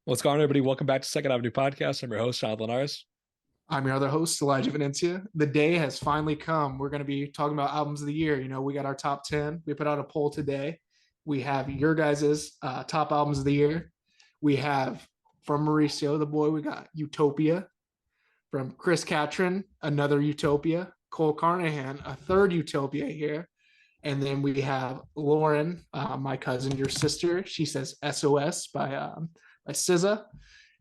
What's going on, everybody? Welcome back to Second Avenue Podcast. I'm your host, Jonathan Linares. I'm your other host, Elijah Venencia. The day has finally come. We're going to be talking about albums of the year. We got our top 10. We put out a poll today. We have your guys' top albums of the year. We have from Mauricio, the boy, we got Utopia. From Chris Catron, another Utopia. Cole Carnahan, a third Utopia here. And then we have Lauren, my cousin, your sister. She says SOS by SZA.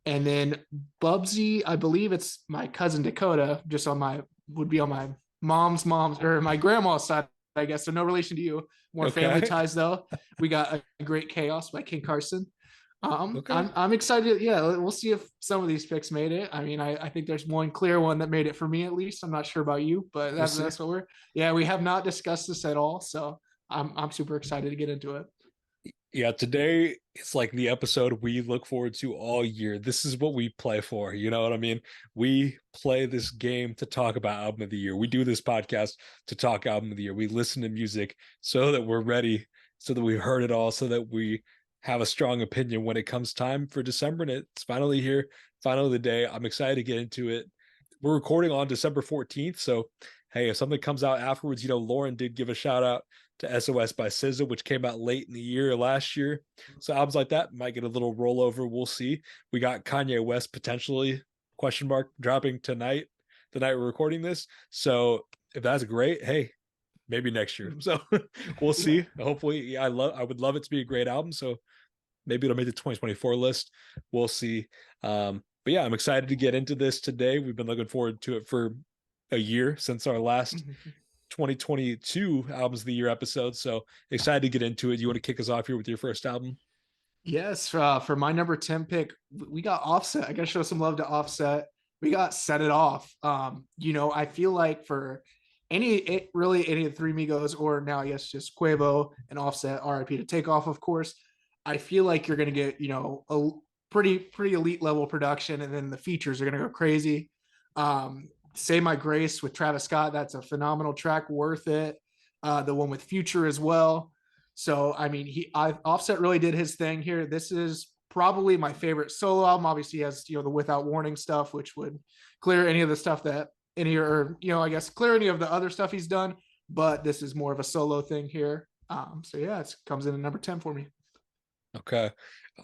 And then Bubsy, I believe it's my cousin Dakota, just on my would be on my mom's or my grandma's side, I guess. So no relation to you. More family Okay. ties though. We got a Great Chaos by King Carson. Okay. I'm excited. Yeah, we'll see if some of these picks made it. I mean, I think there's one clear one that made it for me at least. I'm not sure about you, but We'll that's see. that's what we're. Yeah, we have not discussed this at all, so I'm super excited to get into it. Yeah, today it's like the episode we look forward to all year. This is what we play for. You know what I mean? We play this game to talk about album of the year. We do this podcast to talk album of the year. We listen to music so that we're ready, so that we heard it all, so that we have a strong opinion when it comes time for December. And it's finally here, finally the day. I'm excited to get into it. We're recording on December 14th. So, hey, if something comes out afterwards, Lauren did give a shout out to SOS by SZA, which came out late in the year last year. So albums like that might get a little rollover. We'll see. We got Kanye West potentially question mark dropping tonight, the night we're recording this. So if that's great, hey, maybe next year. So we'll Yeah. see. Hopefully, yeah, I would love it to be a great album. So maybe it'll make the 2024 list. We'll see. But yeah, I'm excited to get into this today. We've been looking forward to it for a year since our last 2022 albums of the year episode. So excited to get into it. You want to kick us off here with your first album? Yes, for my number 10 pick, we got Offset. I got to show some love to Offset. We got Set It Off. I feel like for really any of the Three Migos, or now I guess just Quavo and Offset, RIP to Takeoff, of course. I feel like you're going to get, a pretty elite level production, and then the features are going to go crazy. Say My Grace with Travis Scott, that's a phenomenal track, worth it. The one with Future as well. So I mean, Offset really did his thing here. This is probably my favorite solo album. Obviously, he has the Without Warning stuff, which would clear any of the stuff that I guess clear any of the other stuff he's done. But this is more of a solo thing here. So yeah, it comes in at number 10 for me. Okay.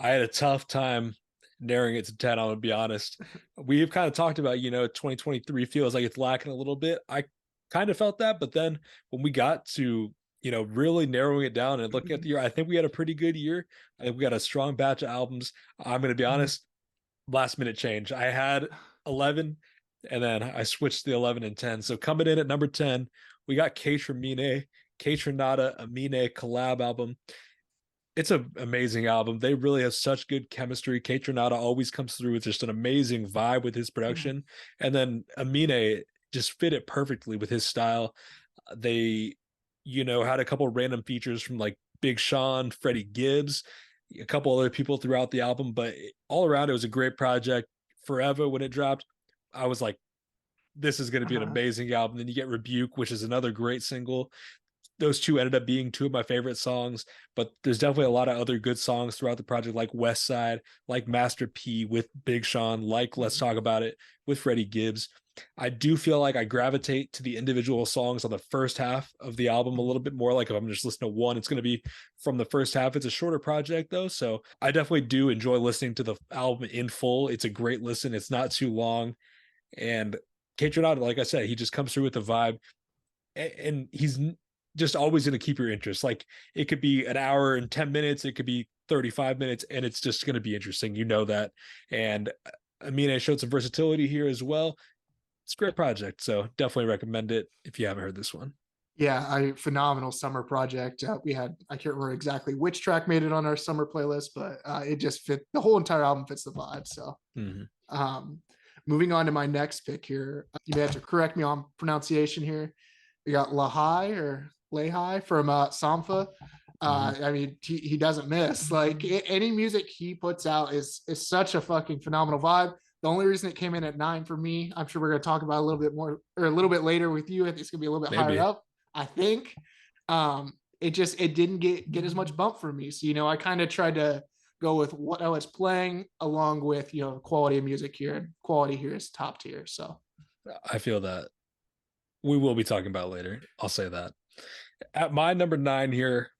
I had a tough time narrowing it to 10, I'm gonna be honest. We've kind of talked about, 2023 feels like it's lacking a little bit. I kind of felt that, but then when we got to, really narrowing it down and looking at the year, I think we had a pretty good year. I think we got a strong batch of albums. I'm gonna be honest, last minute change. I had 11 and then I switched to the 11 and 10. So coming in at number 10, we got K Tronada Amine collab album. It's an amazing album. They really have such good chemistry. Kate Tronada always comes through with just an amazing vibe with his production. And then Amine just fit it perfectly with his style. They, had a couple random features from like Big Sean, Freddie Gibbs, a couple other people throughout the album, but all around it was a great project. Forever when it dropped, I was like, this is going to be an Uh-huh. amazing album. Then you get Rebuke, which is another great single. Those two ended up being two of my favorite songs, but there's definitely a lot of other good songs throughout the project, like West Side, like Master P with Big Sean, like Let's Talk About It with Freddie Gibbs. I do feel like I gravitate to the individual songs on the first half of the album a little bit more. Like if I'm just listening to one, it's going to be from the first half. It's a shorter project though, so I definitely do enjoy listening to the album in full. It's a great listen. It's not too long, and Kate Renata, like I said, he just comes through with the vibe, and he's just always going to keep your interest. Like it could be an hour and 10 minutes, it could be 35 minutes, and it's just going to be interesting. You know that. And Amine showed some versatility here as well. It's a great project. So definitely recommend it if you haven't heard this one. Yeah, a phenomenal summer project. I can't remember exactly which track made it on our summer playlist, but it just fit the whole entire album fits the vibe. So Mm-hmm. Um, moving on to my next pick here, you may have to correct me on pronunciation here. We got Lahai or Lahai from Sampha. Mm-hmm. I mean, he doesn't miss. Like any music he puts out is such a fucking phenomenal vibe. The only reason it came in at 9 for me, I'm sure we're going to talk about a little bit more or a little bit later with you. I think it's going to be a little bit higher Maybe. up. I think it didn't get as much bump for me. So I kind of tried to go with what I was playing along with, the quality of music here. And quality here is top tier. So, I feel that we will be talking about later. I'll say that. At my number 9 here,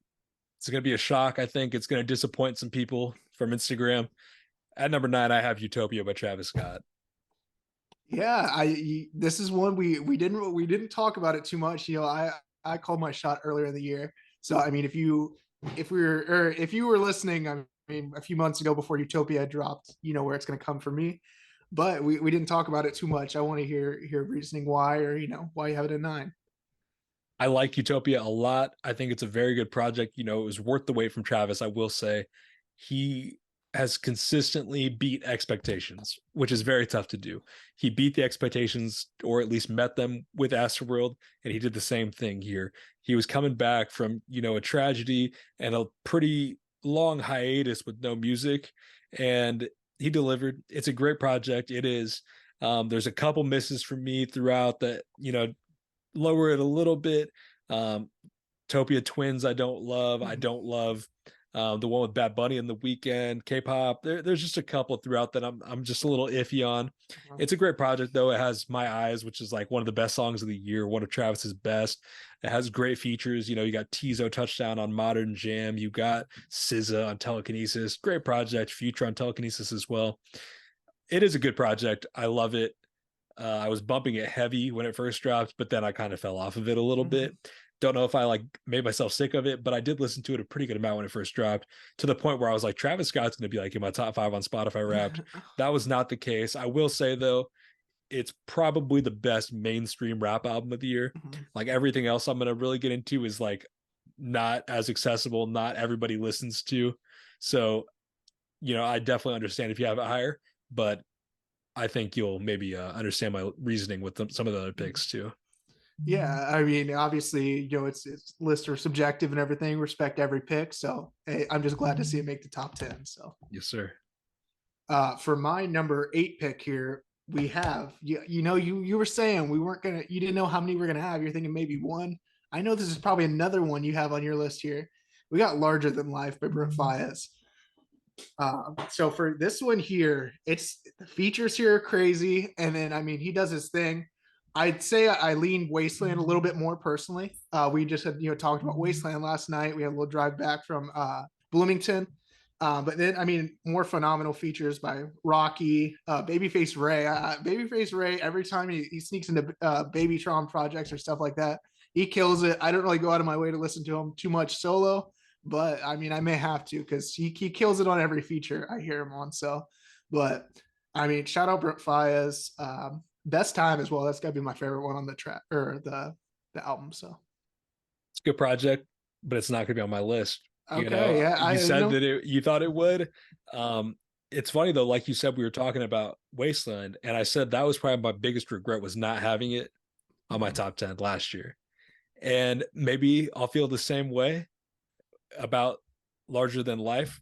it's going to be a shock. I think it's going to disappoint some people from Instagram. At number 9, I have Utopia by Travis Scott. yeah, this is one we didn't talk about it too much. I called my shot earlier in the year. So I mean, if you were listening, I mean, a few months ago before Utopia dropped, you know where it's going to come from me. But we didn't talk about it too much. I want to hear reasoning why, or why you have it at 9. I like Utopia a lot. I think it's a very good project. It was worth the wait from Travis. I will say he has consistently beat expectations, which is very tough to do. He beat the expectations or at least met them with Astroworld, and he did the same thing here. He was coming back from, a tragedy and a pretty long hiatus with no music, and he delivered. It's a great project. It is. There's a couple misses from me throughout that, lower it a little bit. Topia Twins, I don't love. I don't love the one with Bad Bunny in the weekend. K-pop. There's just a couple throughout that I'm just a little iffy on. It's a great project though. It has My Eyes, which is like one of the best songs of the year, one of Travis's best. It has great features. You got Tizo Touchdown on Modern Jam. You got SZA on Telekinesis. Great project. Future on Telekinesis as well. It is a good project. I love it. I was bumping it heavy when it first dropped, but then I kind of fell off of it a little bit. Don't know if I like made myself sick of it, but I did listen to it a pretty good amount when it first dropped, to the point where I was like, Travis Scott's going to be like in my top 5 on Spotify Wrapped. That was not the case. I will say though, it's probably the best mainstream rap album of the year. Like everything else I'm going to really get into is like not as accessible, not everybody listens to. So, I definitely understand if you have it higher, but I think you'll maybe understand my reasoning with some of the other picks too. Yeah, I mean, obviously, it's lists are subjective and everything. Respect every pick, so hey, I'm just glad to see it make the top 10. So, Yes, sir. for my number 8 pick here, we have you were saying we weren't gonna, you didn't know how many we're gonna have. You're thinking maybe one. I know this is probably another one you have on your list here. We got Larger Than Life by Brent Faiyaz. So for this one here, it's the features here are crazy, and then I mean he does his thing. I'd say I lean Wasteland a little bit more personally. We just had talked about Wasteland last night. We had a little drive back from Bloomington, but then I mean more phenomenal features by Rocky, Babyface Ray. Babyface Ray, every time he sneaks into Babytron projects or stuff like that, he kills it. I don't really go out of my way to listen to him too much solo, but I mean, I may have to because he kills it on every feature I hear him on. So, but I mean, shout out Brent Faiyaz. Best Time as well. That's got to be my favorite one on the track or the album. So, It's a good project, but it's not going to be on my list. okay. Yeah. You said that you thought it would. It's funny though, like you said, we were talking about Wasteland, and I said that was probably my biggest regret was not having it on my top 10 last year. And maybe I'll feel the same way about Larger Than Life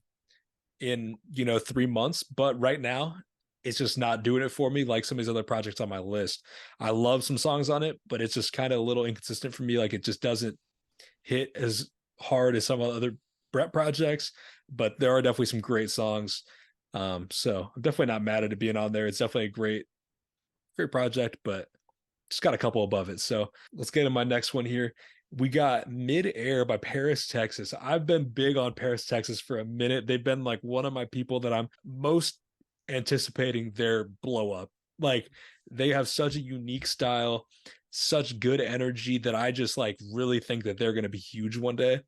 in 3 months, but right now it's just not doing it for me like some of these other projects on my list. I love some songs on it, but it's just kind of a little inconsistent for me. Like it just doesn't hit as hard as some of the other Brett projects, but there are definitely some great songs. So I'm definitely not mad at it being on there. It's definitely a great project, but just got a couple above it. So let's get to my next one here. We got Midair by Paris, Texas. I've been big on Paris, Texas for a minute. They've been like one of my people that I'm most anticipating their blow up. Like they have such a unique style, such good energy that I just like really think that they're going to be huge one day.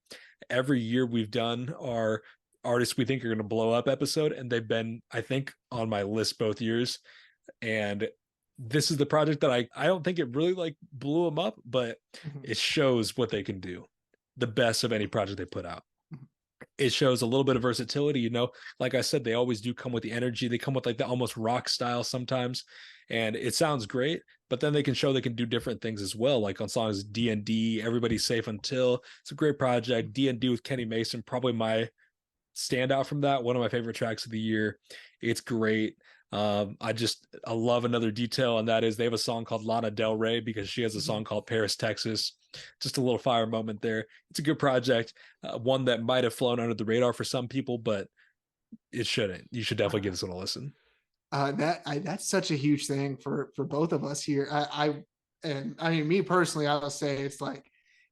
Every year we've done our artists we think are going to blow up episode, and they've been, I think, on my list both years. And this is the project that I don't think it really like blew them up, but it shows what they can do. The best of any project they put out. It shows a little bit of versatility, like I said, they always do come with the energy. They come with like the almost rock style sometimes, and it sounds great, but then they can show they can do different things as well. Like on songs D&D, Everybody's Safe Until. It's a great project. D&D with Kenny Mason, probably my standout from that. One of my favorite tracks of the year. It's great. I love another detail, and that is they have a song called Lana Del Rey because she has a song called Paris, Texas. Just a little fire moment there. It's a good project, one that might have flown under the radar for some people, but It shouldn't. You should definitely give this one a listen. That's such a huge thing for both of us here. And I mean, me personally, I will say it's like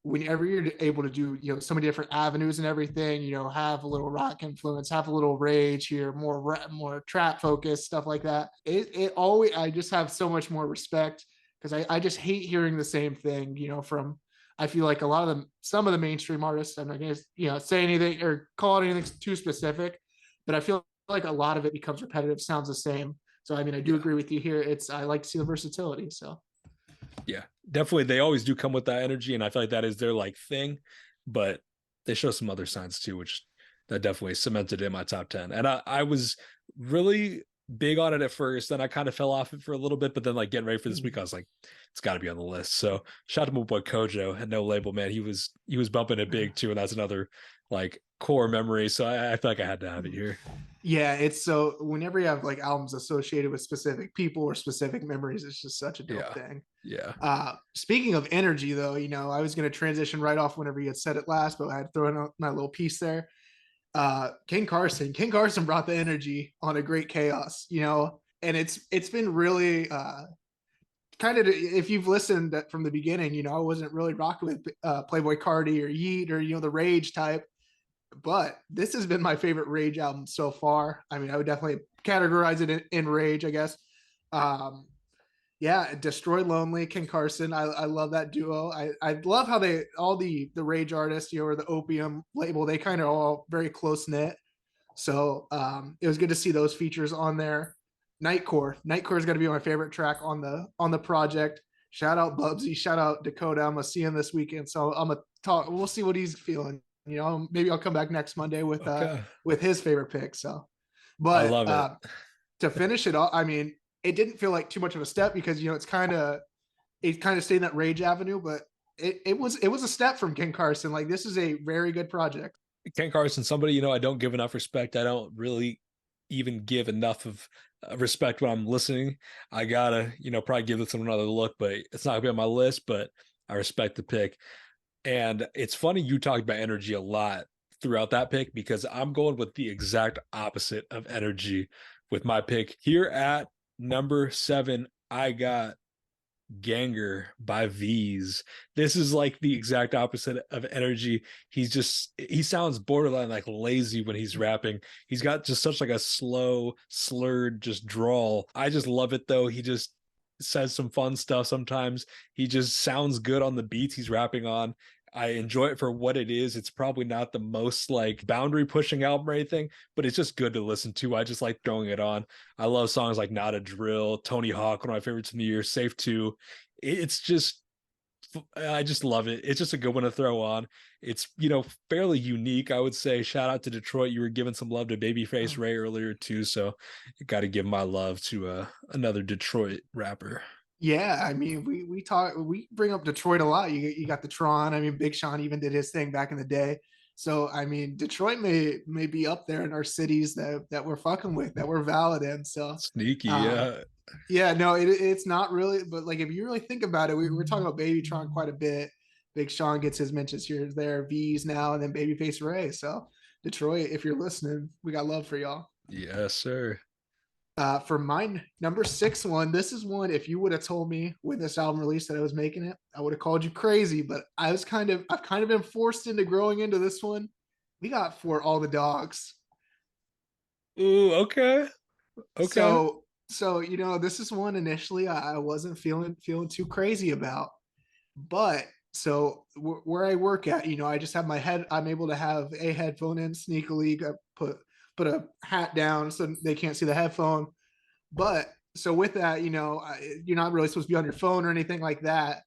whenever you're able to do, so many different avenues and everything, have a little rock influence, have a little rage here, more trap focus, stuff like that. It always, I just have so much more respect because I just hate hearing the same thing, from, I feel like a lot of them, some of the mainstream artists. I'm not gonna, say anything or call it anything too specific, but I feel like a lot of it becomes repetitive, sounds the same. So I mean, I do Yeah. agree with you here. I like to see the versatility. So Yeah, definitely. They always do come with that energy, and I feel like that is their like thing. But they show some other signs too, which that definitely cemented in my top 10. And I was really big on it at first, then I kind of fell off it for a little bit. But then like getting ready for this week, I was like, it's got to be on the list. So shout out to my boy Kojo at No Label, man. He was bumping it big too, and that's another like core memory. So I feel like I had to have it here. yeah, it's so whenever you have like albums associated with specific people or specific memories, it's just such a dope Yeah, thing. yeah. Speaking of energy, though, I was going to transition right off whenever you had said it last, but I had thrown out my little piece there. King Carson. King Carson brought the energy on a great chaos, and it's been really kind of, if you've listened from the beginning, I wasn't really rocking with Playboy Cardi or Yeet or the Rage type, but this has been my favorite Rage album so far. I mean, I would definitely categorize it in Rage, I guess. Um, yeah, Destroy Lonely, King Carson. I love that duo. I love how they all the Rage artists, or the Opium label, they kind of all very close knit. So it was good to see those features on there. Nightcore is going to be my favorite track on the project. Shout out Bubsy, shout out Dakota. I'm gonna see him this weekend, so I'm gonna talk. We'll see what he's feeling. Maybe I'll come back next Monday Okay, with his favorite pick. So, I but love it. to finish it all, I mean, it didn't feel like too much of a step because it kind of stayed in that Rage Avenue, but it was a step from King Carson. Like this is a very good project. Ken Carson, somebody I don't give enough respect. I don't really even give enough of respect when I'm listening. I gotta probably give this one another look, but it's not gonna be on my list. But I respect the pick, and it's funny you talked about energy a lot throughout that pick because I'm going with the exact opposite of energy with my pick here at number 7. I got Ganger by V's. This is like the exact opposite of energy. He sounds borderline like lazy when he's rapping. He's got just such like a slow, slurred just drawl. I just love it though. He just says some fun stuff sometimes. He just sounds good on the beats he's rapping on. I enjoy it for what it is. It's probably not the most like boundary pushing album or anything, but it's just good to listen to. I just like throwing it on. I love songs like Not a Drill, Tony Hawk, one of my favorites from the year, Safe 2. It's just I just love it. It's just a good one to throw on. It's fairly unique, I would say. Shout out to Detroit. You were giving some love to Babyface Ray earlier too, so got to give my love to another Detroit rapper. Yeah, I mean, we bring up Detroit a lot. You got the Tron. I mean, Big Sean even did his thing back in the day. So I mean, Detroit may be up there in our cities that we're fucking with, that we're valid in. So Sneaky, um, yeah. yeah, no, it's not really, but like if you really think about it, we're talking about Baby Tron quite a bit. Big Sean gets his mentions here, there, V's now, and then Babyface Ray. So Detroit, if you're listening, we got love for y'all. Yes, sir. For my number 6 one, this is one. If you would have told me when this album released that I was making it, I would have called you crazy. But I've kind of been forced into growing into this one. We got For All the Dogs. Ooh, okay. Okay. So this is one initially I wasn't feeling too crazy about, but so where I work at, I just have my head. I'm able to have a headphone in sneakily. Put a hat down so they can't see the headphone. But so with that, you're not really supposed to be on your phone or anything like that.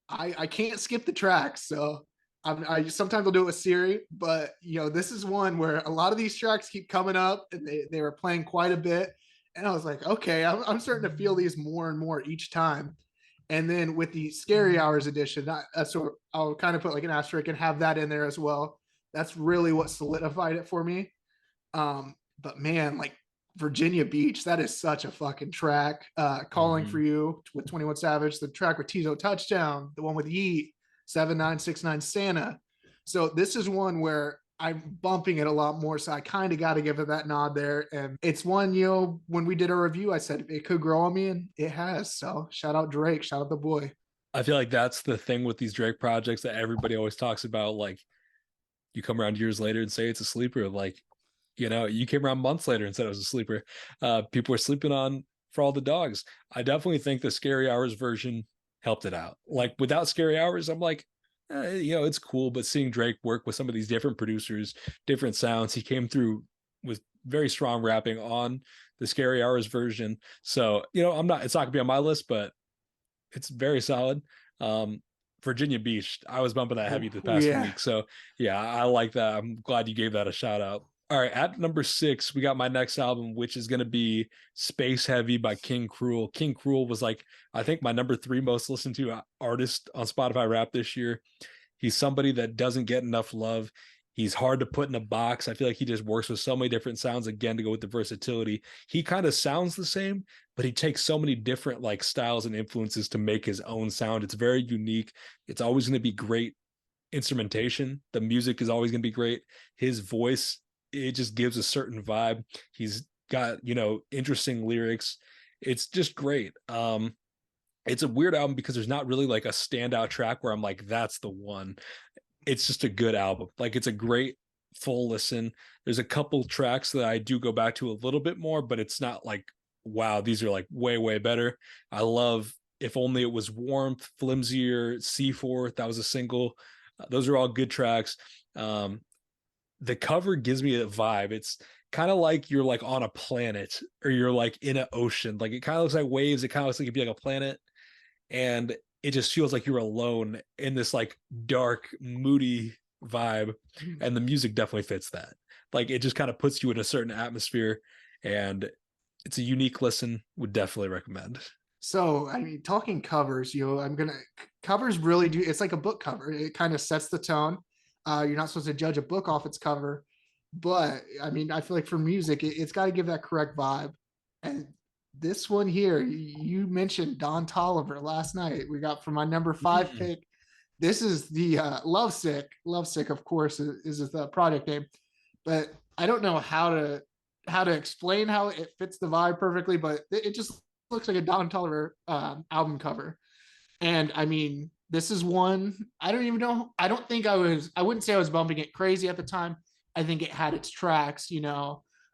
I can't skip the tracks, so I sometimes I'll do it with Siri, but this is one where a lot of these tracks keep coming up, and they were playing quite a bit, and I was like, okay, I'm starting to feel these more and more each time. And then with the Scary Hours edition, so I'll kind of put like an asterisk and have that in there as well. That's really what solidified it for me. But man, like Virginia Beach, that is such a fucking track. Calling for Hmm. You with 21 Savage, the track with Tizo Touchdown, the one with Yeet, 7969 Santa. So this is one where I'm bumping it a lot more, so I kind of got to give it that nod there. And it's one, when we did a review, I said it could grow on me, and it has. So shout out Drake, shout out the boy. I feel like that's the thing with these Drake projects that everybody always talks about. Like, you come around years later and say it's a sleeper. Like, you came around months later and said it was a sleeper. People were sleeping on For All the Dogs. I definitely think the Scary Hours version helped it out. Like, without Scary Hours, I'm like, it's cool. But seeing Drake work with some of these different producers, different sounds, he came through with very strong rapping on the Scary Hours version. So, it's not gonna be on my list, but it's very solid. Um, Virginia Beach, I was bumping that heavy the Oh, past few yeah. weeks. So yeah, I like that. I'm glad you gave that a shout out. All right, at number 6, we got my next album, which is going to be Space Heavy by King Cruel. King Cruel was like, I think, my number 3 most listened to artist on Spotify rap this year. He's somebody that doesn't get enough love. He's hard to put in a box. I feel like he just works with so many different sounds, again, to go with the versatility. He kind of sounds the same, but he takes so many different like styles and influences to make his own sound. It's very unique. It's always going to be great instrumentation. The music is always going to be great. His voice, it just gives a certain vibe. He's got, interesting lyrics. It's just great. It's a weird album because there's not really like a standout track where I'm like, that's the one. It's just a good album. Like, it's a great full listen. There's a couple tracks that I do go back to a little bit more, but it's not like, wow, these are like way, way better. I love If Only It Was Warmth, Flimsier, C4. That was a single. Those are all good tracks. Um, the cover gives me a vibe. It's kind of like you're like on a planet or you're like in an ocean. Like, it kind of looks like waves. It kind of looks like it'd be like a planet, and it just feels like you're alone in this like dark, moody vibe. And the music definitely fits that. Like, it just kind of puts you in a certain atmosphere, and it's a unique listen. Would definitely recommend. So, I mean, talking covers, covers really do. It's like a book cover. It kind of sets the tone. You're not supposed to judge a book off its cover, but I mean, I feel like for music, it's got to give that correct vibe. And this one here, you mentioned Don Tolliver last night. We got for my number 5 Mm. pick. This is the Lovesick. Lovesick, of course, is the project name, but I don't know how to explain how it fits the vibe perfectly, but it just looks like a Don Tolliver album cover. And I mean, this is one I don't even know. I don't think I wouldn't say I was bumping it crazy at the time. I think it had its tracks,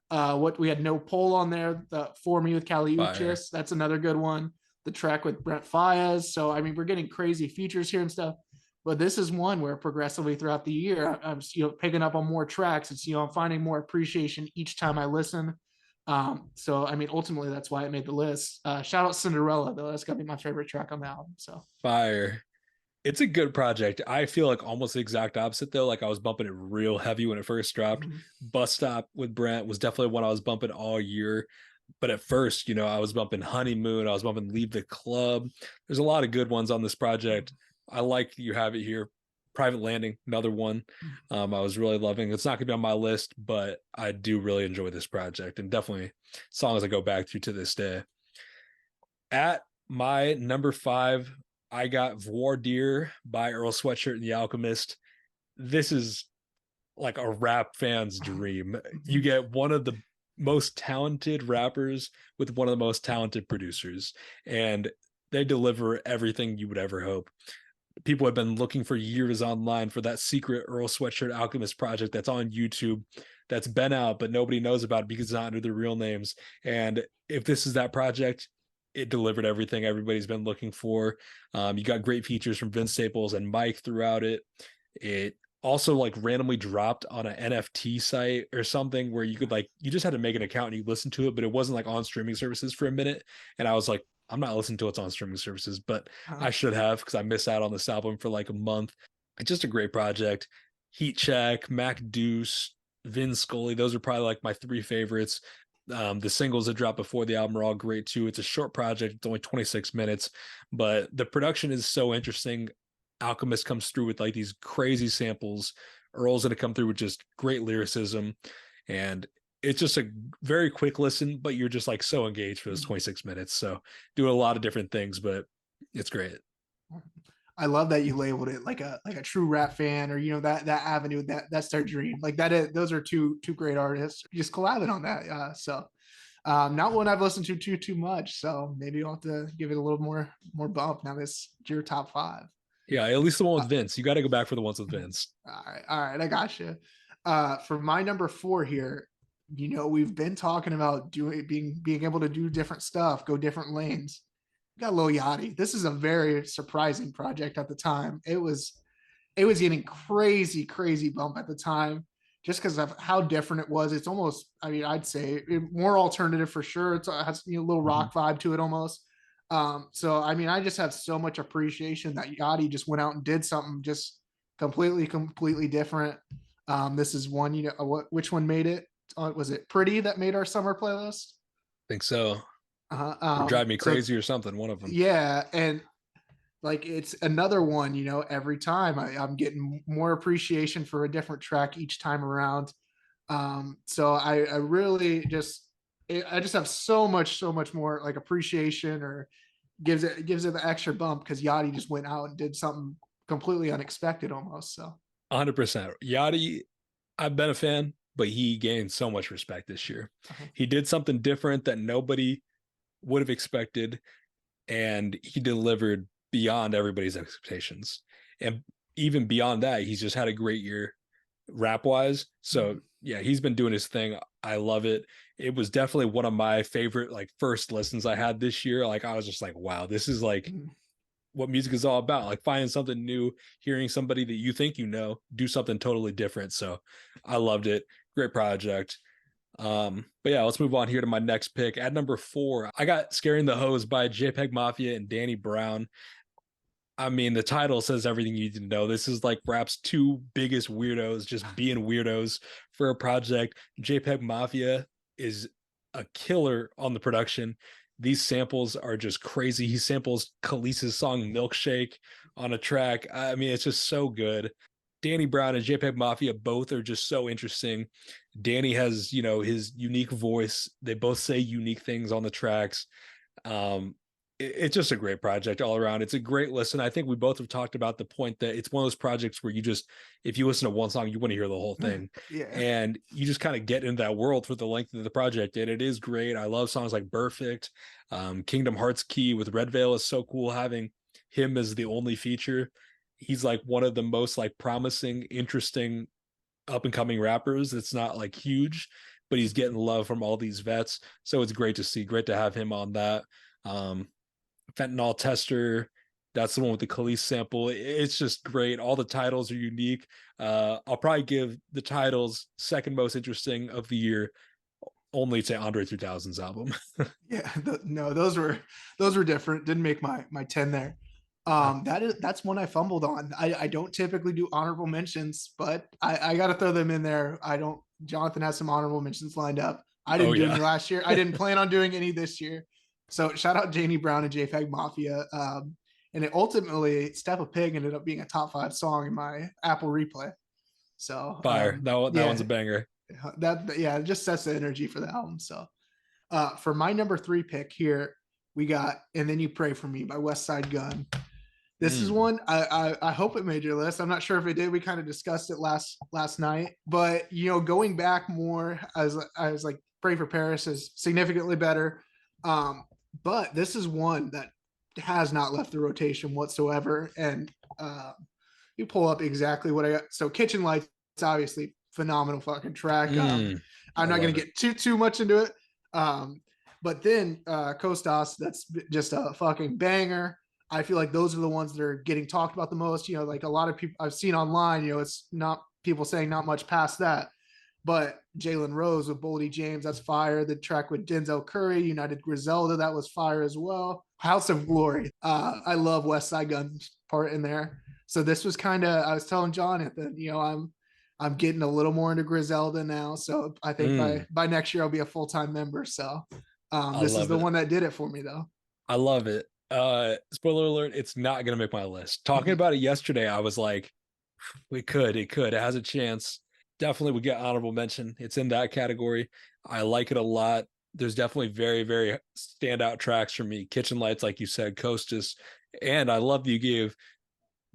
what we had No Pole on there, the For Me with Kali Fire. Uchis. That's another good one. The track with Brent Faiyaz. So I mean, we're getting crazy features here and stuff. But this is one where progressively throughout the year, I'm picking up on more tracks. It's I'm finding more appreciation each time I listen. So I mean, ultimately, that's why it made the list. Shout out Cinderella though. That's gotta be my favorite track on the album. So Fire. It's a good project. I feel like almost the exact opposite though. Like, I was bumping it real heavy when it first dropped. mhm. Bus Stop with Brent was definitely one I was bumping all year. But at first, I was bumping Honeymoon. I was bumping Leave the Club. There's a lot of good ones on this project. I like you have it here. Private Landing, another one. I was really loving. It's not going to be on my list, but I do really enjoy this project, and definitely songs I go back to this day. At my number 5, I got Voir Dire by Earl Sweatshirt and the Alchemist. This is like a rap fan's dream. You get one of the most talented rappers with one of the most talented producers, and they deliver everything you would ever hope. People have been looking for years online for that secret Earl Sweatshirt Alchemist project that's on YouTube, that's been out, but nobody knows about it because it's not under their real names. And if this is that project, it delivered everything everybody's been looking for. You got great features from Vince Staples and Mike throughout it. It also like randomly dropped on an NFT site or something where you could like, you just had to make an account and you listen to it, but it wasn't like on streaming services for a minute. And I was like, I'm not listening to what's on streaming services, but Huh. I should have because I missed out on this album for like a month. It's just a great project. Heat Check, Mac Deuce, Vin Scully, those are probably like my 3 favorites. The singles that dropped before the album are all great too. It's a short project, it's only 26 minutes, but the production is so interesting. Alchemist comes through with like these crazy samples. Earl's going to come through with just great lyricism. And it's just a very quick listen, but you're just like so engaged for those 26 minutes. So doing a lot of different things, but it's great. I love that you labeled it like a true rap fan, or that avenue, that's their dream. Like that is, those are two great artists just collabing on that. Not one I've listened to too much. So maybe you'll have to give it a little more bump now. This your top five. Yeah, at least the one Uh, with Vince. You got to go back for the ones with Vince. all right, I got you. For my number four here, we've been talking about being able to do different stuff, go different lanes. We got Lil Yachty. This is a very surprising project at the time. It was getting crazy bump at the time, just because of how different it was. It's almost, I mean, I'd say more alternative for sure. It has a little Mhm. rock vibe to it almost. So I mean, I just have so much appreciation that Yachty just went out and did something just completely different. This is one, which one made it? Was it Pretty that made our summer playlist? Think so. Uh-huh. Or Drive Me So Crazy or something. One of them. yeah, and like it's another one, every time I'm getting more appreciation for a different track each time around. So I really I just have so much more like appreciation, or gives it the extra bump because Yachty just went out and did something completely unexpected almost. So 100%. Yachty, I've been a fan, but he gained so much respect this year. uh-huh. He did something different that nobody would have expected, and he delivered beyond everybody's expectations. And even beyond that, he's just had a great year rap wise. So Mhm. yeah, he's been doing his thing. I love it. It was definitely one of my favorite like first listens I had this year. Like I was just like, wow, this is like Mhm. what music is all about. Like finding something new, hearing somebody that you think you know do something totally different. So I loved it. Great project. But yeah, let's move on here to my next pick. At number four, I got Scaring the Hose by JPEG Mafia and Danny Brown. I mean, the title says everything you need to know. This is like rap's two biggest weirdos just being weirdos for a project. JPEG Mafia is a killer on the production. These samples are just crazy. He samples Khalees's song Milkshake on a track. I mean, it's just so good. Danny Brown and JPEG Mafia both are just so interesting. Danny has, his unique voice. They both say unique things on the tracks. Um, it's just a great project all around. It's a great listen. I think we both have talked about the point that it's one of those projects where you just, if you listen to one song, you want to hear the whole thing. Yeah. And you just kind of get into that world for the length of the project. And it is great. I love songs like Perfect. Kingdom Hearts Key with Red Veil is so cool having him as the only feature. He's like one of the most like promising, interesting up and coming rappers. It's not like huge, but he's getting love from all these vets. So it's great to see. Great to have him on that. Um, Fentanyl Tester. That's the one with the Khalees sample. It's just great. All the titles are unique. I'll probably give the titles second most interesting of the year only to Andre 3000's album. Yeah, no, those were different. Didn't make my 10 there. That's one I fumbled on. I don't typically do honorable mentions, but I got to throw them in there. I don't. Jonathan has some honorable mentions lined up. I Oh didn't do yeah, any last year. I didn't plan on doing any this year. So shout out Janie Brown and JPEG Mafia. And it ultimately, Step a Pig ended up being a top five song in my Apple replay. So fire. That one's a yeah, banger. it just sets the energy for the album. So for my number three pick here, we got "And Then You Pray for Me" by West Side Gun. This is Mm, one I hope it made your list. I'm not sure if it did. We kind of discussed it last night, but going back more as like "Pray for Paris" is significantly better. Um, but this is one that has not left the rotation whatsoever. And you pull up exactly what I got. So "Kitchen Lights" obviously phenomenal fucking track. mm. I'm I not going love to it. get too much into it. But then Kostas, that's just a fucking banger. I feel like those are the ones that are getting talked about the most. Like a lot of people I've seen online, it's not people saying not much past that. But Jalen Rose with Boldy James, that's fire. The track with Denzel Curry, United Griselda, that was fire as well. House of Glory. I love West Side Gun's part in there. So this was kind of, I was telling Jonathan, I'm getting a little more into Griselda now. So I think Mm, by next year I'll be a full-time member. So I this is love the it. one that did it for me though. I love it. Spoiler alert, it's not gonna make my list. Talking Mhm. about it yesterday, I was like, it has a chance. Definitely would get honorable mention. It's in that category. I like it a lot. There's definitely very standout tracks for me. Kitchen Lights, like you said, Costas, and I love that you gave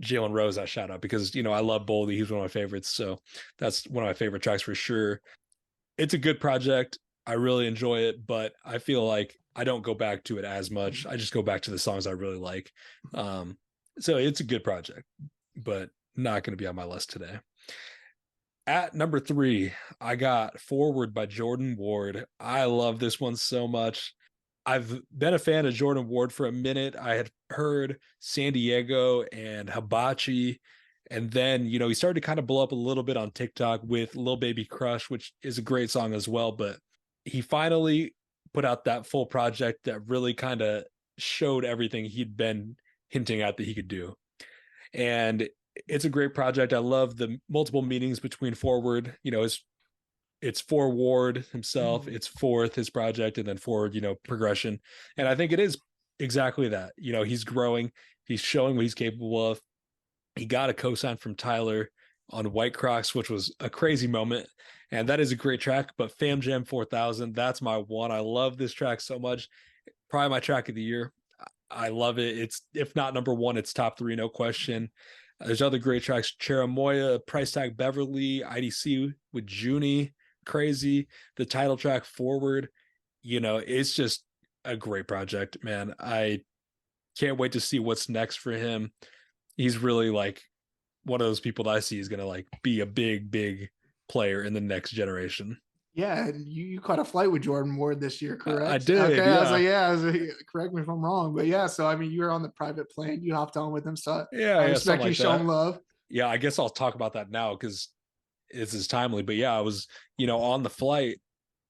Jalen Rose that shout out because I love Boldy. He's one of my favorites, so that's one of my favorite tracks for sure. It's a good project. I really enjoy it, but I feel like I don't go back to it as much. I just go back to the songs I really like. Um, so it's a good project, but not going to be on my list today. At number three, I got Forward by Jordan Ward. I love this one so much. I've been a fan of Jordan Ward for a minute. I had heard San Diego and Hibachi. And then, he started to kind of blow up a little bit on TikTok with Lil Baby Crush, which is a great song as well. But he finally put out that full project that really kind of showed everything he'd been hinting at that he could do. And it's a great project. I love the multiple meanings between Forward. It's for Ward himself, Mhm. it's fourth his project, and then forward, progression. And I think it is exactly that. He's growing, he's showing what he's capable of. He got a cosign from Tyler on White Crocs, which was a crazy moment. And that is a great track. But Fam Jam 4000, that's my one. I love this track so much. Probably my track of the year. I love it. It's, if not number one, it's top three, no question. There's other great tracks: Cherimoya, Price Tag Beverly, IDC with Junie, Crazy, the title track Forward. It's just a great project, man. I can't wait to see what's next for him. He's really like one of those people that I see is going to like be a big, big player in the next generation. Yeah, and you caught a flight with Jordan Ward this year, I correct? did, Okay, I was like, yeah. yeah, I was like, correct me if I'm wrong, but yeah. So I mean, you were on the private plane, you hopped on with him, so Yeah, I yeah, something respect you like showing that. love. Yeah, I guess I'll talk about that now because this is timely. But yeah, I was, on the flight.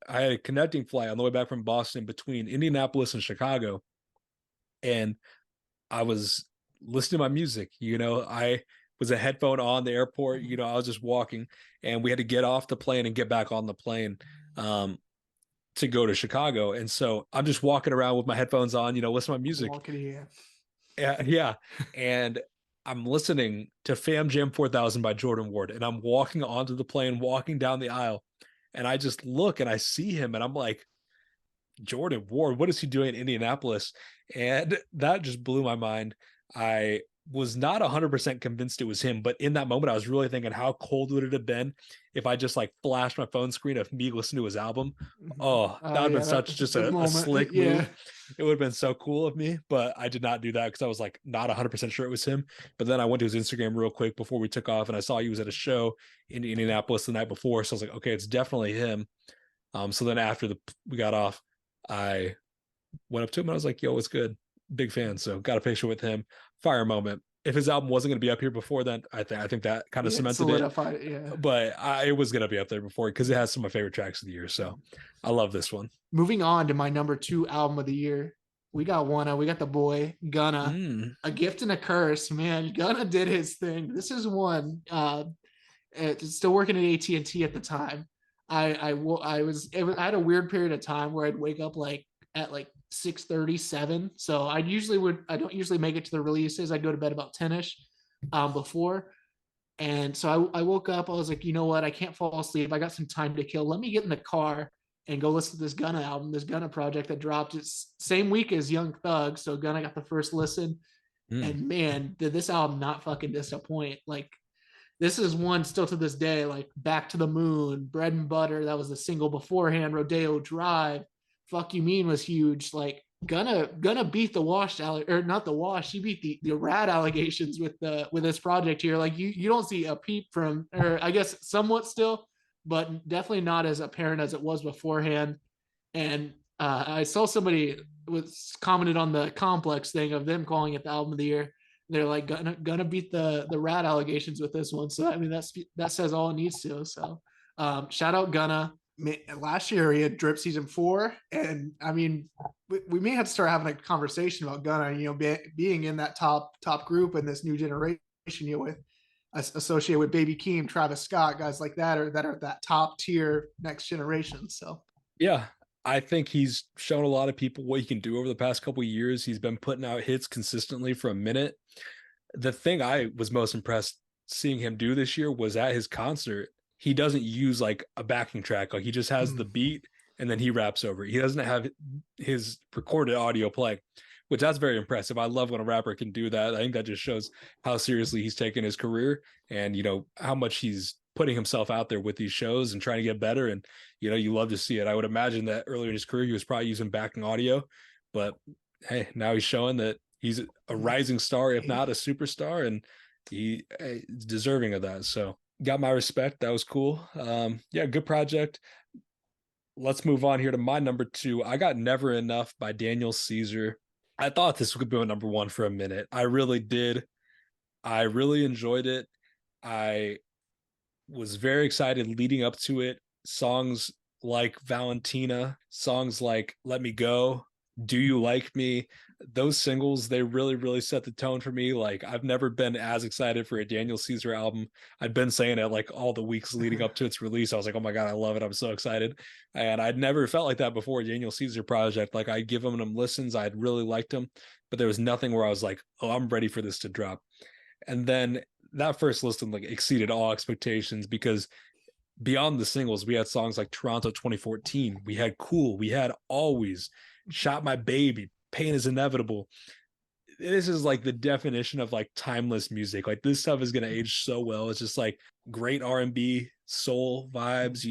I had a connecting flight on the way back from Boston between Indianapolis and Chicago, and I was listening to my music. I was a headphone on the airport. I was just walking, and we had to get off the plane and get back on the plane um, to go to Chicago. And so I'm just walking around with my headphones on, listening to my music. Walking here. Yeah, yeah. And I'm listening to Fam Jam 4000 by Jordan Ward, and I'm walking onto the plane, walking down the aisle, and I just look and I see him, and I'm like, Jordan Ward, what is he doing in Indianapolis? And that just blew my mind. I was not 100% convinced it was him, but in that moment, I was really thinking, how cold would it have been if I just like flashed my phone screen of me listening to his album? Mhm. Oh, that would have been Yeah, that such was a just big a moment. slick move. Yeah. It would have been so cool of me, but I did not do that because I was like not 100% sure it was him. But then I went to his Instagram real quick before we took off and I saw he was at a show in Indianapolis the night before. So I was like, okay, it's definitely him. So then after we got off, I went up to him and I was like, yo, what's good? Big fan. So got a picture with him. Fire moment. If his album wasn't going to be up here before then, I think that kind of Yeah, it cemented it. solidified it. Yeah. But it was going to be up there before because it has some of my favorite tracks of the year. So I love this one. Moving on to my number two album of the year, we got one. We got the boy Gunna, Mm. A Gift and a Curse. Man, Gunna did his thing. This is one. Still working at AT&T at the time. I had a weird period of time where I'd wake up like at like 6:37. So I don't usually make it to the releases. I go to bed about 10ish before. And so I woke up, I was like, you know what? I can't fall asleep. I got some time to kill. Let me get in the car and go listen to this Gunna album, this Gunna project that dropped. It's same week as Young Thug. So Gunna got the first listen. Mm. And man, did this album not fucking disappoint. Like this is one still to this day, like Back to the Moon, Bread and Butter. That was the single beforehand. Rodeo Drive, Fuck You Mean was huge. Like gonna beat the wash or not the wash. She beat the rat allegations with this project here. Like you don't see a peep from, or I guess somewhat still, but definitely not as apparent as it was beforehand. And I saw somebody was commented on the complex thing of them calling it the album of the year. They're like gonna beat the rat allegations with this one. So I mean that says all it needs to. So shout out Gunna. Last year he had Drip season 4, and I mean we may have to start having a conversation about Gunna. Being in that top group in this new generation. With associated with Baby Keem, Travis Scott, guys like that are that top tier next generation. So Yeah. I think he's shown a lot of people what he can do over the past couple of years. He's been putting out hits consistently for a minute. The thing I was most impressed seeing him do this year was at his concert. He doesn't use like a backing track. Like he just has the beat and then he raps over it. He doesn't have his recorded audio play, which that's very impressive. I love when a rapper can do that. I think that just shows how seriously he's taken his career, and how much he's putting himself out there with these shows and trying to get better. And you love to see it. I would imagine that earlier in his career he was probably using backing audio, but hey, now he's showing that he's a rising star, if not a superstar, and he's deserving of that. So got my respect. That was cool. Yeah, good project. Let's move on here to my number two. I got Never Enough by Daniel Caesar. I thought this would be my number one for a minute. I really did. I really enjoyed it. I was very excited leading up to it. Songs like Valentina, songs like Let Me Go, Do You Like Me, those singles, they really, really set the tone for me. Like, I've never been as excited for a Daniel Caesar album. I'd been saying it like all the weeks leading up to its release. I was like, oh my God, I love it. I'm so excited. And I'd never felt like that before, Daniel Caesar project. Like, I'd given him listens, I'd really liked him, but there was nothing where I was like, oh, I'm ready for this to drop. And then that first listen like exceeded all expectations because beyond the singles, we had songs like Toronto 2014, we had Cool, we had Always, Shot My Baby, Pain is Inevitable. This is like the definition of like timeless music. Like this stuff is going to age so well. It's just like great R&B soul vibes,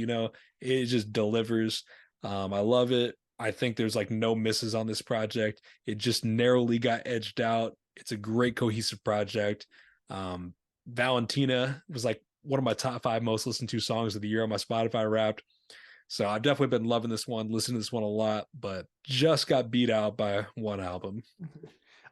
it just delivers. I love it. I think there's like no misses on this project. It just narrowly got edged out. It's a great cohesive project. Valentina was like one of my top 5 most listened to songs of the year on my Spotify Wrapped. So I've definitely been loving this one, listening to this one a lot, but just got beat out by one album.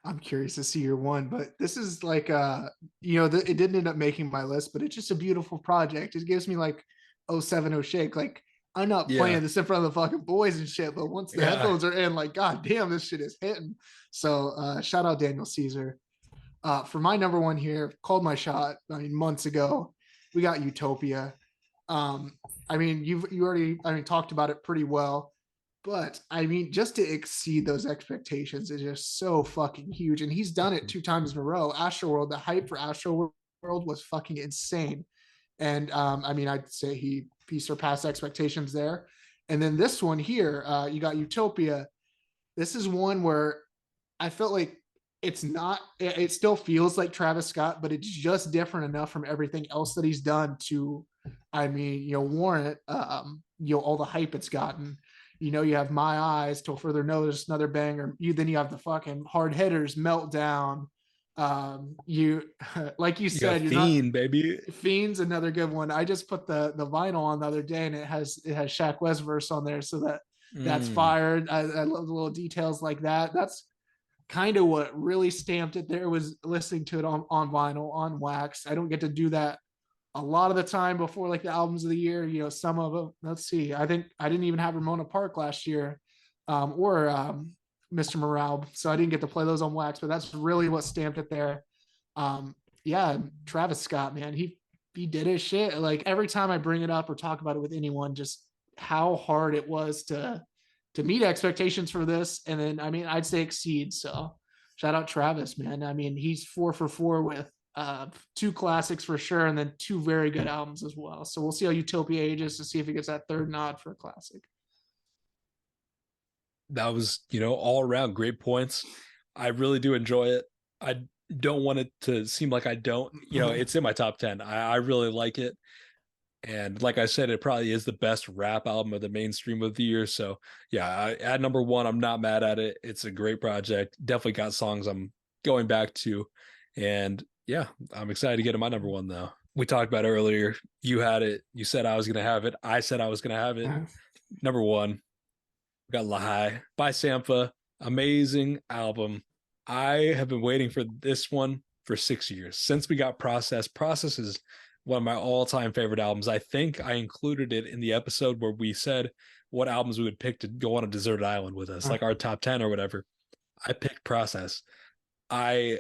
I'm curious to see your one, but this is like it didn't end up making my list, but it's just a beautiful project. It gives me like 070 shake. Like I'm not Yeah. playing this in front of the fucking boys and shit, but once the Yeah. headphones are in, like god damn, this shit is hitting. So shout out Daniel Caesar. For my number one here, called my shot. I mean, months ago, we got Utopia. I mean, you already talked about it pretty well, but I mean, just to exceed those expectations is just so fucking huge. And he's done it 2 times in a row. Astroworld, the hype for Astroworld was fucking insane. And I mean, I'd say he surpassed expectations there. And then this one here, you got Utopia. This is one where I felt like it's not, it still feels like Travis Scott, but it's just different enough from everything else that he's done to, I mean, warrant, all the hype it's gotten. You have My Eyes, Till Further Notice, another banger. Then you have the fucking hard hitters, Meltdown. You, like you You got said, you're not, Fiend, baby. Fiend's another good one. I just put the vinyl on the other day, and it has Shaq West verse on there, so that's Mm. fired. I love the little details like that. That's kind of what really stamped it there, was listening to it on vinyl, on wax. I don't get to do that a lot of the time before like the albums of the year. Some of them, let's see, I think I didn't even have Ramona Park last year, or Mr. Morale, so I didn't get to play those on wax, but that's really what stamped it there. Yeah, Travis Scott, man, he did his shit. Like every time I bring it up or talk about it with anyone, just how hard it was to meet expectations for this. And then, I mean, I'd say exceed. So shout out Travis, man. I mean, he's 4 for 4 with 2 classics for sure, and then 2 very good albums as well. So we'll see how Utopia ages to see if he gets that third nod for a classic. That was, all around great points. I really do enjoy it. I don't want it to seem like I don't. It's in my top 10. I really like it. And like I said, it probably is the best rap album of the mainstream of the year. So yeah, at number one, I'm not mad at it. It's a great project. Definitely got songs I'm going back to. And yeah, I'm excited to get to my number one though. We talked about it earlier. You had it. You said I was going to have it. I said I was going to have it. Number one, we got Lahai by Sampha. Amazing album. I have been waiting for this one for 6 years since we got Process. Process is one of my all-time favorite albums. I think I included it in the episode where we said what albums we would pick to go on a deserted island with us, like our top 10 or whatever. I picked Process. I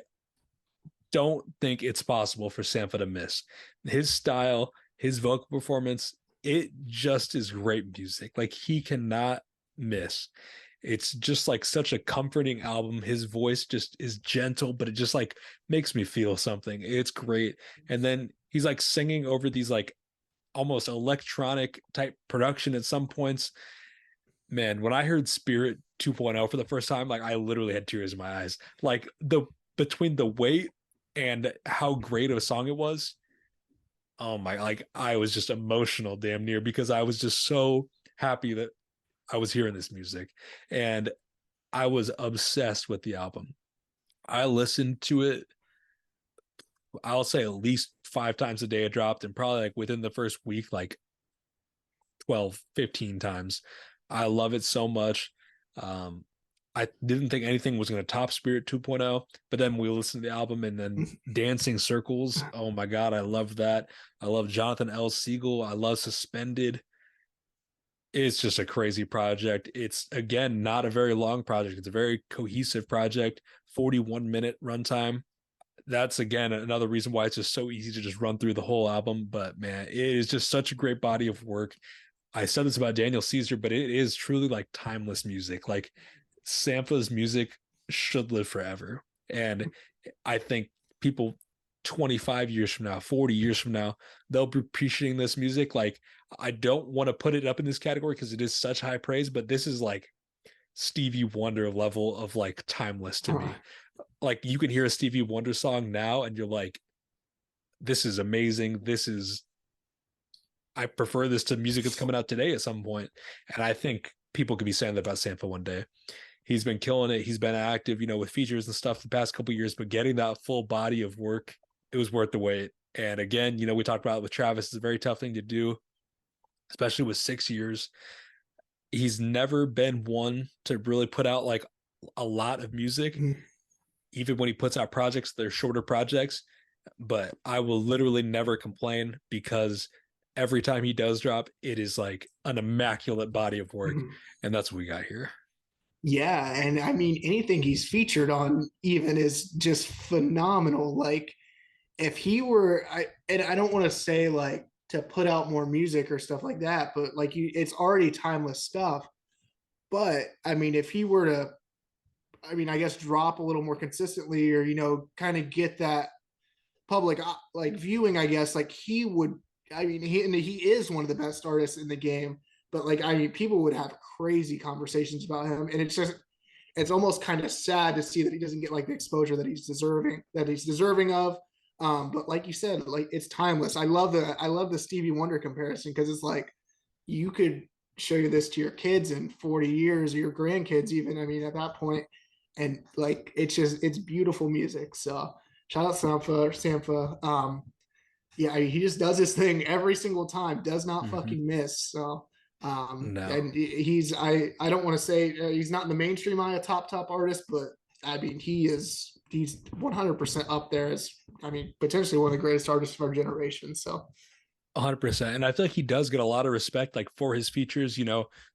don't think it's possible for Sampha to miss. His style, his vocal performance, it just is great music. Like he cannot miss. It's just like such a comforting album. His voice just is gentle, but it just like makes me feel something. It's great. And then he's like singing over these like almost electronic type production at some points. Man, when I heard Spirit 2.0 for the first time, like I literally had tears in my eyes. Like the between the weight and how great of a song it was, oh my, like I was just emotional damn near because I was just so happy that I was hearing this music. And I was obsessed with the album. I listened to it, I'll say at least 5 times a day it dropped, and probably like within the first week, like 12, 15 times. I love it so much. Um, I didn't think anything was going to top Spirit 2.0, but then we listened to the album and then Dancing Circles. Oh my God, I love that. I love Jonathan L. Siegel. I love Suspended. It's just a crazy project. It's, again, not a very long project. It's a very cohesive project, 41-minute runtime. That's, again, another reason why it's just so easy to just run through the whole album. But man, it is just such a great body of work. I said this about Daniel Caesar, but it is truly like timeless music. Like Sampha's music should live forever. And I think people 25 years from now, 40 years from now, they'll be appreciating this music. Like, I don't want to put it up in this category because it is such high praise, but this is like Stevie Wonder level of like timeless to me. Like, you can hear a Stevie Wonder song now and you're like, this is amazing. This is, I prefer this to music that's coming out today at some point. And I think people could be saying that about Sampha one day. He's been killing it. He's been active, with features and stuff the past couple of years, but getting that full body of work, it was worth the wait. And again, we talked about it with Travis. It's a very tough thing to do, especially with 6 years. He's never been one to really put out like a lot of music, even when he puts out projects, they're shorter projects. But I will literally never complain because every time he does drop, it is like an immaculate body of work. And that's what we got here. Yeah, and I mean anything he's featured on even is just phenomenal. Like if he were and I don't want to say like to put out more music or stuff like that, but like it's already timeless stuff. But I mean if he were to I guess drop a little more consistently or kind of get that public like viewing, I guess like he would. I mean, he is one of the best artists in the game, but like I mean, people would have crazy conversations about him, and it's almost kind of sad to see that he doesn't get like the exposure that he's deserving of. But like you said, like it's timeless. I love the Stevie Wonder comparison because it's like you could show you this to your kids in 40 years or your grandkids even. I mean, at that point, and like it's beautiful music. So shout out Sampha. Yeah, I mean, he just does his thing every single time, does not Mm-hmm. fucking miss. So No, and I don't want to say he's not in the mainstream eye a top artist, but I mean he's 100% up there as I mean potentially one of the greatest artists of our generation. So 100%. And I feel like he does get a lot of respect, like for his features.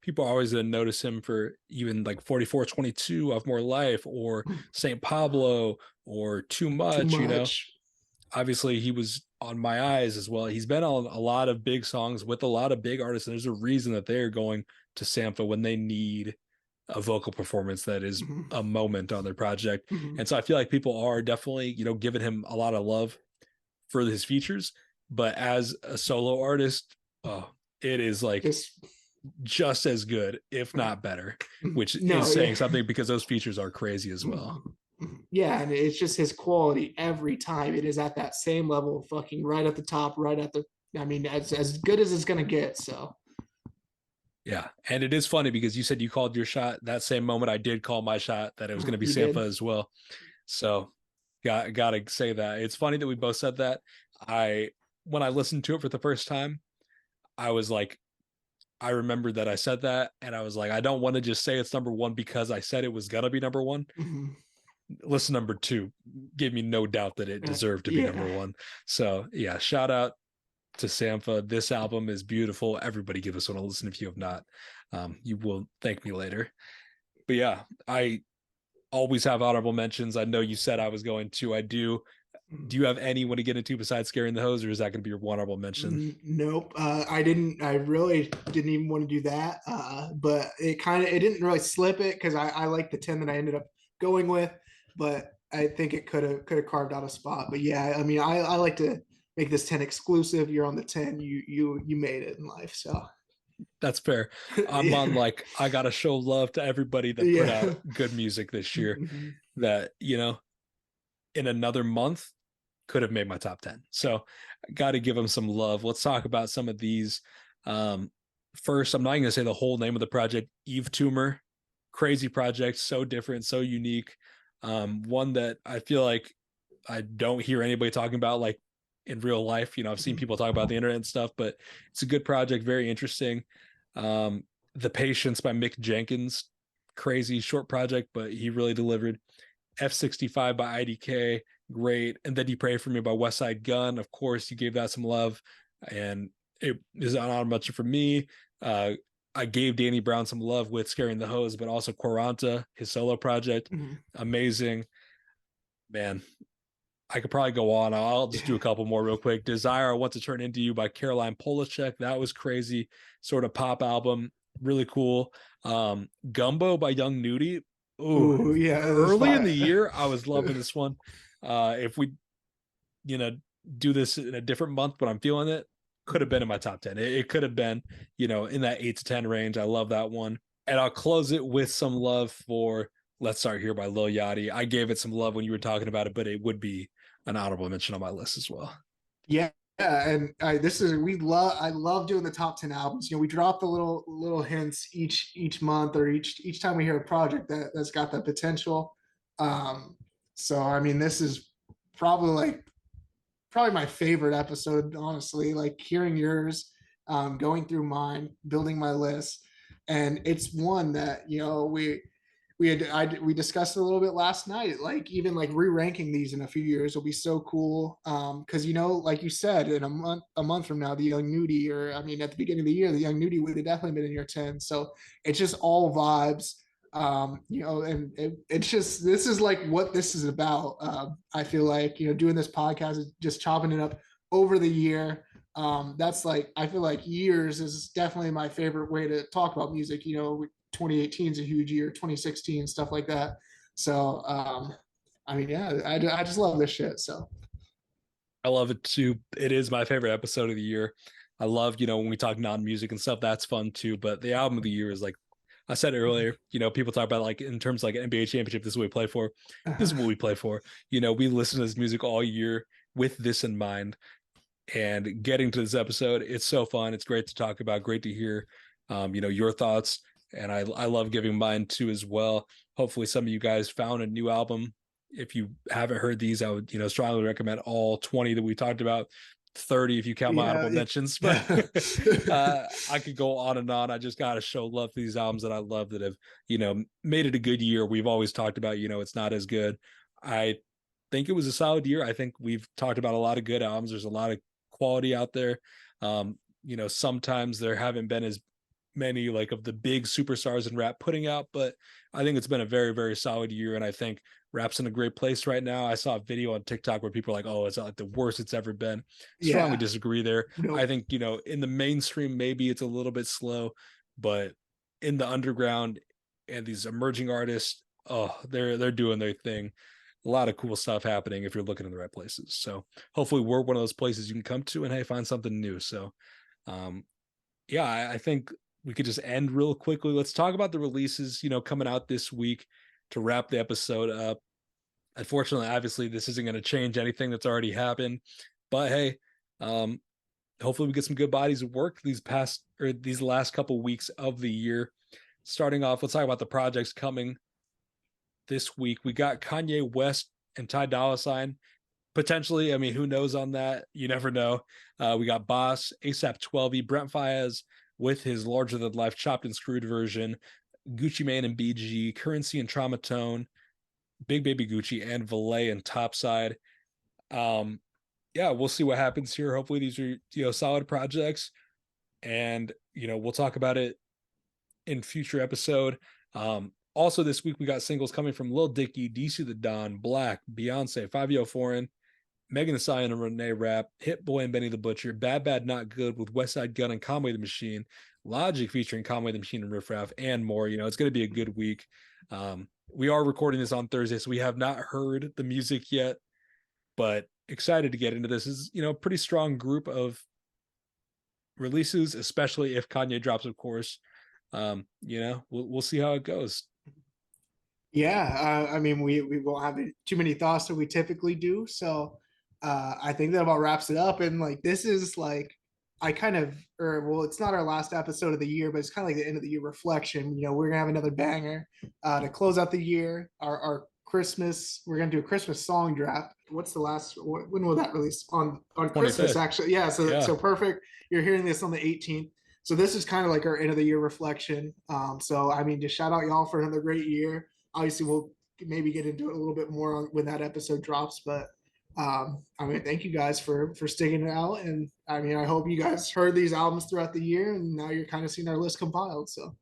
People are always going to notice him for even like 4422 of More Life or St. Pablo or Too too Much. much. Obviously, he was on My Eyes as well. He's been on a lot of big songs with a lot of big artists. And there's a reason that they're going to Sampha when they need a vocal performance that is Mm-hmm. a moment on their project. Mm-hmm. And so I feel like people are definitely, giving him a lot of love for his features. But as a solo artist, oh, it is like Just just as good, if not better, which is no, saying yeah. something because those features are crazy as well. Yeah, and it's just his quality every time. It is at that same level, fucking right at the top, right at the. I mean, as good as it's gonna get. So Yeah. And it is funny because you said you called your shot that same moment. I did call my shot that it was going to be you Sampha did. as well. So gotta say that. It's funny that we both said that. I When I listened to it for the first time, I was like, I remembered that I said that, and I was like, I don't want to just say it's number one because I said it was gonna be number one. Mm-hmm. Listen, number two gave me no doubt that it deserved to be Yeah. number one. So yeah, shout out to Sampha. This album is beautiful. Everybody give us one to listen if you have not. You will thank me later. But yeah, I always have honorable mentions. I know you said I was going to. I do. Do you have anyone to get into besides scaring the hose, or is that going to be your one honorable mention? Nope. I didn't. I really didn't even want to do that. But it didn't really slip it because I like the 10 that I ended up going with, but I think it could have carved out a spot. But yeah, I mean, I like to make this 10 exclusive. You're on the 10. You made it in life. So That's fair. I'm on Yeah. like I gotta show love to everybody that put out Yeah. good music this year Mhm. that, in another month could have made my top 10. So got to give them some love. Let's talk about some of these. Um, First, I'm not going to say the whole name of the project, Eve Tumor. Crazy project, so different, so unique. One that I feel like I don't hear anybody talking about like in real life. I've seen people talk about the internet and stuff, but it's a good project, very interesting. The Patience by Mick Jenkins, crazy short project, but he really delivered. F65 by IDK, great. And Then You Pray For Me by West Side Gun. Of course, you gave that some love. And it is not much for me. Uh, I gave Danny Brown some love with Scaring the Hose, but also Quaranta, his solo project. Mhm. Amazing. Man, I could probably go on. I'll just do a couple more real quick. Desire, I Want to Turn Into You by Caroline Polachek. That was crazy. Sort of pop album. Really cool. Gumbo by Young Nudie. Ooh, Ooh, yeah, that's early in the fire. year, I was loving this one. If we, you know, do this in a different month, but I'm feeling it, could have been in my top 10. It could have been, in that 8 to 10 range. I love that one. And I'll close it with some love for Let's Start Here by Lil Yachty. I gave it some love when you were talking about it, but it would be an honorable mention on my list as well. Yeah, yeah, and this is we love. I love doing the top 10 albums. We drop the little hints each month or each time we hear a project that's got that potential. Um, so I mean, this is probably probably my favorite episode, honestly. Like hearing yours, going through mine, building my list, and it's one that we discussed it a little bit last night. Like even like re-ranking these in a few years will be so cool. Because like you said, in a month from now, the Young Nudie, or I mean, at the beginning of the year, the Young Nudie would have definitely been in your 10. So it's just all vibes. And it's just this is like what this is about. I feel like doing this podcast is just chopping it up over the year. That's like I feel like years is definitely my favorite way to talk about music. 2018 is a huge year, 2016 stuff like that. So I mean, yeah, I just love this shit. So I love it too. It is my favorite episode of the year. I love, when we talk non-music and stuff, that's fun too. But the album of the year is like I said earlier, people talk about like in terms of like an NBA championship, this is what we play for. This is what we play for. We listen to this music all year with this in mind. And getting to this episode, it's so fun. It's great to talk about, great to hear your thoughts. And I love giving mine too as well. Hopefully some of you guys found a new album. If you haven't heard these, I would, strongly recommend all 20 that we talked about. 30 if you count my yeah, honorable mentions, but yeah, I could go on and on. I just got to show love to these albums that I love that have, made it a good year. We've always talked about, it's not as good. I think it was a solid year. I think we've talked about a lot of good albums. There's a lot of quality out there. Sometimes there haven't been as many like of the big superstars in rap putting out, but I think it's been a very, very solid year. And I think rap's in a great place right now. I saw a video on TikTok where people are like, oh, it's like the worst it's ever been. Strongly yeah. disagree there. I Nope. think, in the mainstream, maybe it's a little bit slow, but in the underground and these emerging artists, oh, they're doing their thing. A lot of cool stuff happening if you're looking in the right places. So hopefully we're one of those places you can come to and hey, find something new. So um yeah, I think we could just end real quickly. Let's talk about the releases, coming out this week to wrap the episode up. Unfortunately, obviously, this isn't going to change anything that's already happened. But hey, um, hopefully we get some good bodies of work these last couple weeks of the year. Starting off, let's talk about the projects coming this week. We got Kanye West and Ty Dolla Sign potentially. I mean, who knows on that? You never know. We got Boss, ASAP 12, Brent Fayez with his larger than life chopped and screwed version, Gucci Mane and BG, Currency and Trauma Tone, Big Baby Gucci, and Valet and Topside. Um, yeah, we'll see what happens here. Hopefully, these are solid projects, and we'll talk about it in future episode. Also, this week we got singles coming from Lil Dicky, DC the Don, Black, Beyonce, 5 Foreign, Megan Thee Stallion and Renee Rapp, Hit Boy and Benny the Butcher, Bad Bad Not Good with West Side Gun and Conway the Machine, Logic featuring Conway the Machine and Riff Raff, and more. It's going to be a good week. We are recording this on Thursday, so we have not heard the music yet, but excited to get into this. Is a pretty strong group of releases, especially if Kanye drops, of course. We'll see how it goes. Yeah, I mean, we won't have too many thoughts that we typically do, so I think that about wraps it up. And like, this is like, I kind of, or well, it's not our last episode of the year, but it's kind of like the end of the year reflection. You know, we're gonna have another banger to close out the year. Our Christmas, we're gonna do a Christmas song draft. What's the last? When will that release? On Christmas, 25th. actually. Yeah, Yeah. so perfect. You're hearing this on the 18th. So this is kind of like our end of the year reflection. So I mean, just shout out y'all for another great year. Obviously, we'll maybe get into it a little bit more on when that episode drops. But I mean, thank you guys for sticking it out, and I mean, I hope you guys heard these albums throughout the year, and now you're kind of seeing our list compiled. So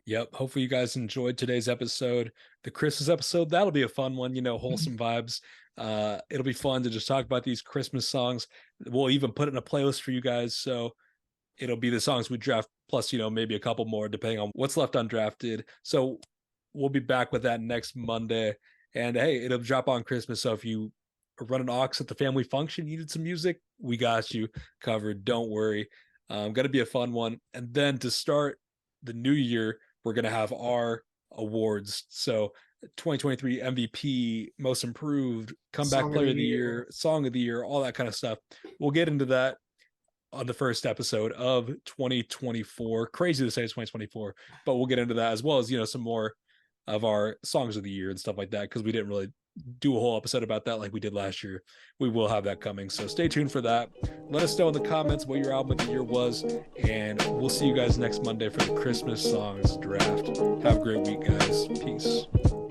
Yep. Hopefully you guys enjoyed today's episode. The Christmas episode, that'll be a fun one, wholesome vibes. It'll be fun to just talk about these Christmas songs. We'll even put it in a playlist for you guys. So it'll be the songs we draft plus, maybe a couple more depending on what's left undrafted. So we'll be back with that next Monday. And hey, it'll drop on Christmas. So if you are running aux at the family function, you needed some music, we got you covered. Don't worry. Gonna be a fun one. And then to start the new year, we're gonna have our awards. So 2023 MVP, most improved, comeback song of the player of the year. year, song of the year, all that kind of stuff. We'll get into that on the first episode of 2024. Crazy to say it's 2024, but we'll get into that as well as, some more of our songs of the year and stuff like that because we didn't really do a whole episode about that like we did last year. We will have that coming. So stay tuned for that. Let us know in the comments what your album of the year was, and we'll see you guys next Monday for the Christmas songs draft. Have a great week, guys. Peace.